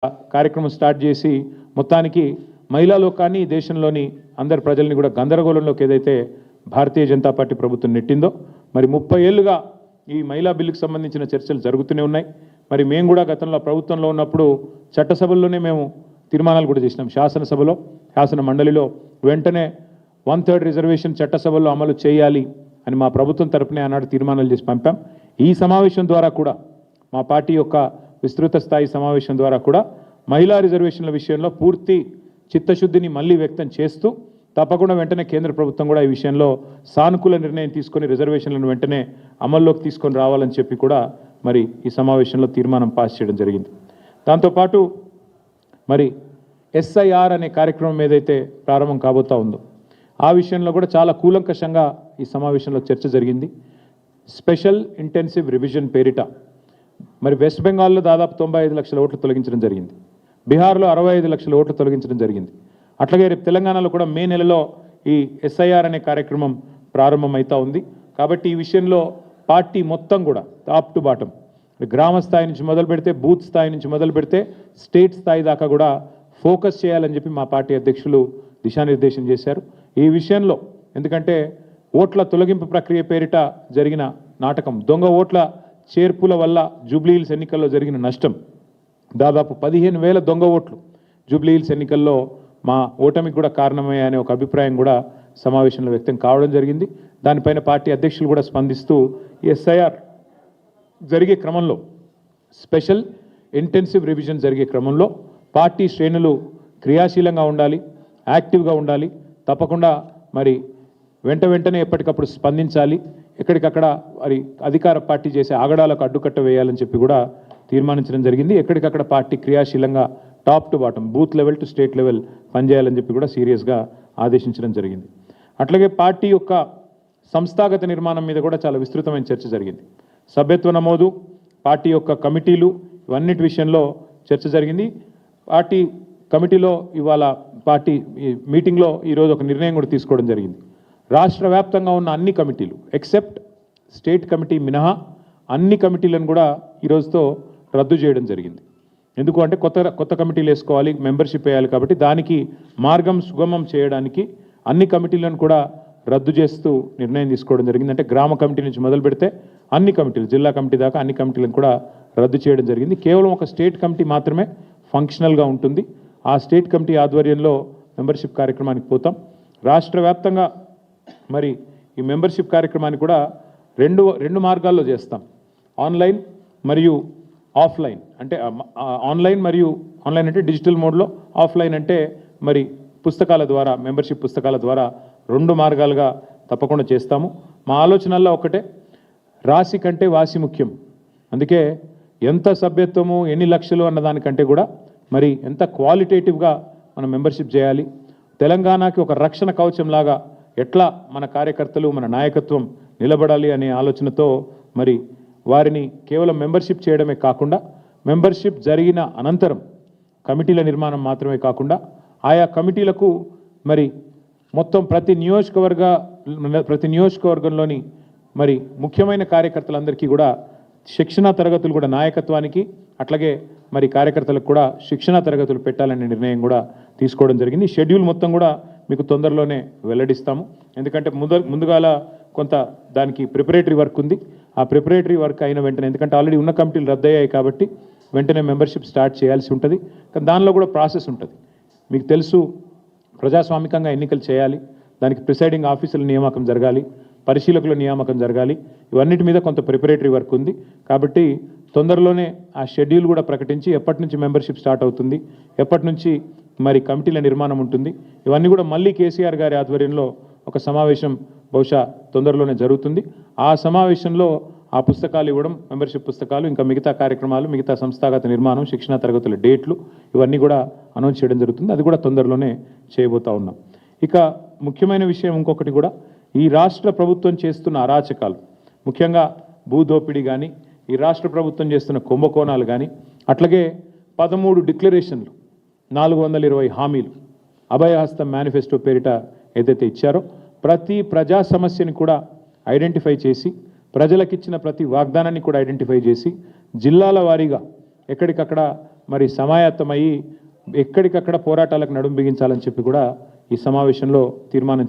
కార్యక్రమం స్టార్ట్ చేసి మొత్తానికి మహిళా లోకాన్ని దేశంలోని అందరి ప్రజల్ని కూడా గందరగోళంలోకి ఏదైతే భారతీయ జనతా పార్టీ ప్రభుత్వం నెట్టిందో మరి 30 ఏళ్లుగా ఈ మహిళా బిల్లుకు సంబంధించిన చర్చలు జరుగుతూనే ఉన్నాయి. మరి మేము కూడా గతంలో ప్రభుత్వంలో ఉన్నప్పుడు చట్టసభల్లోనే మేము తీర్మానాలు కూడా చేసినాం. శాసనసభలో శాసన మండలిలో వెంటనే 1/3 రిజర్వేషన్ చట్టసభల్లో అమలు చేయాలి అని మా ప్రభుత్వం తరపునే ఆనాడు తీర్మానాలు చేసి పంపాం. ఈ సమావేశం ద్వారా కూడా మా పార్టీ యొక్క విస్తృత స్థాయి సమావేశం ద్వారా కూడా మహిళా రిజర్వేషన్ల విషయంలో పూర్తి చిత్తశుద్ధిని మళ్ళీ వ్యక్తం చేస్తూ తప్పకుండా వెంటనే కేంద్ర ప్రభుత్వం కూడా ఈ విషయంలో సానుకూల నిర్ణయం తీసుకొని రిజర్వేషన్లను వెంటనే అమల్లోకి తీసుకొని రావాలని చెప్పి కూడా మరి ఈ సమావేశంలో తీర్మానం పాస్ చేయడం జరిగింది. దాంతోపాటు మరి SIR అనే కార్యక్రమం ఏదైతే ప్రారంభం కాబోతా ఉందో ఆ విషయంలో కూడా చాలా కూలంకషంగా ఈ సమావేశంలో చర్చ జరిగింది. స్పెషల్ ఇంటెన్సివ్ రివిజన్ పేరిట మరి వెస్ట్ బెంగాల్లో దాదాపు 95 లక్షల ఓట్లు తొలగించడం జరిగింది. బీహార్లో 65 లక్షల ఓట్లు తొలగించడం జరిగింది. అట్లాగే రేపు తెలంగాణలో కూడా మే నెలలో ఈ SIR అనే కార్యక్రమం ప్రారంభమవుతా ఉంది. కాబట్టి ఈ విషయంలో పార్టీ మొత్తం కూడా టాప్ టు బాటం గ్రామ స్థాయి నుంచి మొదలు పెడితే బూత్ స్థాయి నుంచి మొదలు పెడితే స్టేట్ స్థాయి దాకా కూడా ఫోకస్ చేయాలని చెప్పి మా పార్టీ అధ్యక్షులు దిశానిర్దేశం చేశారు. ఈ విషయంలో ఎందుకంటే ఓట్ల తొలగింపు ప్రక్రియ పేరిట జరిగిన నాటకం, దొంగ ఓట్ల చేర్పుల వల్ల జూబ్లీహిల్స్ ఎన్నికల్లో జరిగిన నష్టం దాదాపు 15,000 దొంగ ఓట్లు జూబ్లీహిల్స్ ఎన్నికల్లో మా ఓటమికి కూడా కారణమయ్యా అనే ఒక అభిప్రాయం కూడా సమావేశంలో వ్యక్తం కావడం జరిగింది. దానిపైన పార్టీ అధ్యక్షులు కూడా స్పందిస్తూ SIR జరిగే క్రమంలో స్పెషల్ ఇంటెన్సివ్ రివిజన్ జరిగే క్రమంలో పార్టీ శ్రేణులు క్రియాశీలంగా ఉండాలి, యాక్టివ్గా ఉండాలి, తప్పకుండా మరి వెంటనే ఎప్పటికప్పుడు స్పందించాలి, ఎక్కడికక్కడ మరి అధికార పార్టీ చేసే ఆగడాలకు అడ్డుకట్ట వేయాలని చెప్పి కూడా తీర్మానించడం జరిగింది. ఎక్కడికక్కడ పార్టీ క్రియాశీలంగా top to bottom booth level to state level పనిచేయాలని చెప్పి కూడా సీరియస్గా ఆదేశించడం జరిగింది. అట్లాగే పార్టీ యొక్క సంస్థాగత నిర్మాణం మీద కూడా చాలా విస్తృతమైన చర్చ జరిగింది. సభ్యత్వ నమోదు, పార్టీ యొక్క కమిటీలు, ఇవన్నిటి విషయంలో చర్చ జరిగింది. పార్టీ కమిటీలో ఇవాళ పార్టీ మీటింగ్లో ఈరోజు ఒక నిర్ణయం కూడా తీసుకోవడం జరిగింది. రాష్ట్ర వ్యాప్తంగా ఉన్న అన్ని కమిటీలు ఎక్సెప్ట్ స్టేట్ కమిటీ మినహా అన్ని కమిటీలను కూడా ఈరోజుతో రద్దు చేయడం జరిగింది. ఎందుకు అంటే కొత్త కమిటీలు వేసుకోవాలి, మెంబర్షిప్ వేయాలి, కాబట్టి దానికి మార్గం సుగమం చేయడానికి అన్ని కమిటీలను కూడా రద్దు చేస్తూ నిర్ణయం తీసుకోవడం జరిగింది. అంటే గ్రామ కమిటీ నుంచి మొదలు పెడితే అన్ని కమిటీలు, జిల్లా కమిటీ దాకా అన్ని కమిటీలను కూడా రద్దు చేయడం జరిగింది. కేవలం ఒక స్టేట్ కమిటీ మాత్రమే ఫంక్షనల్గా ఉంటుంది. ఆ స్టేట్ కమిటీ ఆధ్వర్యంలో మెంబర్షిప్ కార్యక్రమానికి పోతాం. రాష్ట్ర వ్యాప్తంగా మరి ఈ మెంబర్షిప్ కార్యక్రమాన్ని కూడా రెండు మార్గాల్లో చేస్తాం. ఆన్లైన్ మరియు ఆఫ్లైన్. అంటే ఆన్లైన్ అంటే డిజిటల్ మోడ్లో, ఆఫ్లైన్ అంటే మరి పుస్తకాల ద్వారా, మెంబర్షిప్ పుస్తకాల ద్వారా 2 మార్గాలుగా తప్పకుండా చేస్తాము. మా ఆలోచనల్లో ఒకటే, రాశి కంటే వాసి ముఖ్యం. అందుకే ఎంత సభ్యత్వము ఎన్ని లక్షలు అన్న దానికంటే కూడా మరి ఎంత క్వాలిటేటివ్గా మనం మెంబర్షిప్ చేయాలి, తెలంగాణకి ఒక రక్షణ కవచంలాగా ఎట్లా మన కార్యకర్తలు మన నాయకత్వం నిలబడాలి అనే ఆలోచనతో మరి వారిని కేవలం మెంబర్షిప్ చేయడమే కాకుండా మెంబర్షిప్ జరిగిన అనంతరం కమిటీల నిర్మాణం మాత్రమే కాకుండా ఆయా కమిటీలకు మరి మొత్తం ప్రతి నియోజకవర్గంలోని మరి ముఖ్యమైన కార్యకర్తలందరికీ కూడా శిక్షణా తరగతులు కూడా నాయకత్వానికి అట్లాగే మరి కార్యకర్తలకు కూడా శిక్షణా తరగతులు పెట్టాలనే నిర్ణయం కూడా తీసుకోవడం జరిగింది. షెడ్యూల్ మొత్తం కూడా మీకు తొందరలోనే వెల్లడిస్తాము. ఎందుకంటే ముందుగాల కొంత దానికి ప్రిపరేటరీ వర్క్ ఉంది. ఆ ప్రిపరేటరీ వర్క్ అయిన వెంటనే, ఎందుకంటే ఆల్రెడీ ఉన్న కమిటీలు రద్దయ్యాయి కాబట్టి వెంటనే మెంబర్షిప్ స్టార్ట్ చేయాల్సి ఉంటుంది. కానీ దానిలో కూడా ప్రాసెస్ ఉంటుంది. మీకు తెలుసు, ప్రజాస్వామికంగా ఎన్నికలు చేయాలి, దానికి ప్రిసైడింగ్ ఆఫీసర్ల నియామకం జరగాలి, పరిశీలకుల నియామకం జరగాలి, ఇవన్నిటి మీద కొంత ప్రిపరేటరీ వర్క్ ఉంది. కాబట్టి తొందరలోనే ఆ షెడ్యూల్ కూడా ప్రకటించి ఎప్పటి నుంచి మెంబర్షిప్ స్టార్ట్ అవుతుంది, ఎప్పటి నుంచి మరి కమిటీల నిర్మాణం ఉంటుంది, ఇవన్నీ కూడా మళ్ళీ కేసీఆర్ గారి ఆధ్వర్యంలో ఒక సమావేశం బహుశా తొందరలోనే జరుగుతుంది. ఆ సమావేశంలో ఆ పుస్తకాలు ఇవ్వడం, మెంబర్షిప్ పుస్తకాలు, ఇంకా మిగతా కార్యక్రమాలు, మిగతా సంస్థాగత నిర్మాణం, శిక్షణా తరగతుల డేట్లు ఇవన్నీ కూడా అనౌన్స్ చేయడం జరుగుతుంది. అది కూడా తొందరలోనే చేయబోతా ఉన్నాం. ఇక ముఖ్యమైన విషయం ఇంకొకటి కూడా, ఈ రాష్ట్ర ప్రభుత్వం చేస్తున్న అరాచకాలు, ముఖ్యంగా భూదోపిడీ కానీ, ఈ రాష్ట్ర ప్రభుత్వం చేస్తున్న కుంభకోణాలు కానీ, అట్లాగే 13 డిక్లరేషన్లు, 420 హామీలు, అభయహస్తం మేనిఫెస్టో పేరిట ఏదైతే ఇచ్చారో ప్రతి ప్రజా సమస్యని కూడా ఐడెంటిఫై చేసి, ప్రజలకిచ్చిన ప్రతి వాగ్దానాన్ని కూడా ఐడెంటిఫై చేసి, జిల్లాల వారీగా ఎక్కడికక్కడ మరి సమాయత్తమయ్యి ఎక్కడికక్కడ పోరాటాలకు నడుం బిగించాలని చెప్పి కూడా ఈ సమావేశంలో తీర్మానం